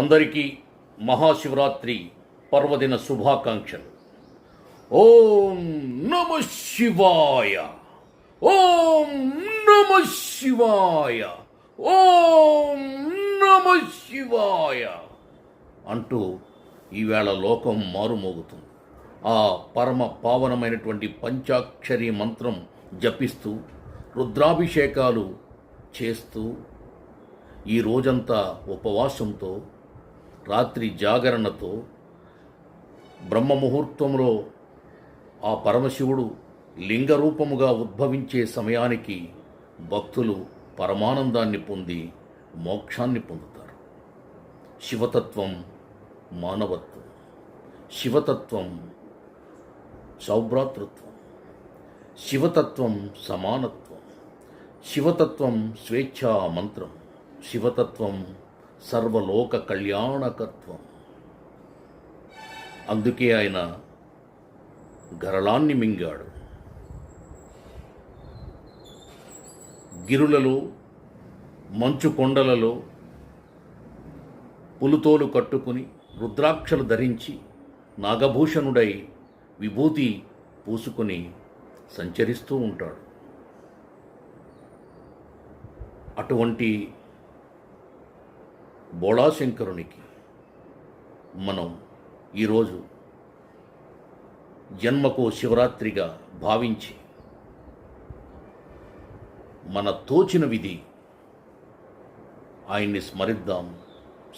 అందరికీ మహాశివరాత్రి పర్వదిన శుభాకాంక్షలు. ఓం నమ శివాయ, ఓం నమ శివాయ, ఓం నమ శివాయ అంటూ ఈవేళ లోకం మారుమోగుతుంది. ఆ పరమ పావనమైనటువంటి పంచాక్షరి మంత్రం జపిస్తూ రుద్రాభిషేకాలు చేస్తూ ఈ రోజంతా ఉపవాసంతో రాత్రి జాగరణతో బ్రహ్మముహూర్తంలో ఆ పరమశివుడు లింగరూపముగా ఉద్భవించే సమయానికి భక్తులు పరమానందాన్ని పొంది మోక్షాన్ని పొందుతారు. శివతత్వం మానవత్వం, శివతత్వం సౌభ్రాతృత్వం, శివతత్వం సమానత్వం, శివతత్వం స్వేచ్ఛా మంత్రం, శివతత్వం సర్వలోక కళ్యాణకత్వం. అందుకే ఆయన గరళాన్ని మింగాడు. గిరులలో, మంచు కొండలలో పులుతోలు కట్టుకుని రుద్రాక్షలు ధరించి నాగభూషణుడై విభూతి పూసుకుని సంచరిస్తూ ఉంటాడు. అటువంటి బోళాశంకరునికి మనం ఈరోజు జన్మకో శివరాత్రిగా భావించి మన తోచిన విధి ఆయన్ని స్మరిద్దాం,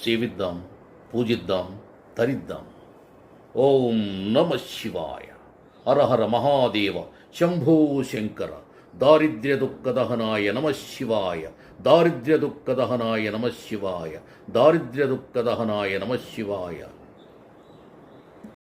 సేవిద్దాం, పూజిద్దాం, తరిద్దాం. ఓం నమ శివాయ. హర హర మహాదేవ, శంభో శంకర. దారిద్ర్య దుఃఖదహనాయ నమ శివాయ, దారిద్ర్య దుఃఖదహనాయ నమ శివాయ, దారిద్ర్య దుఃఖదహనాయ నమ శివాయ.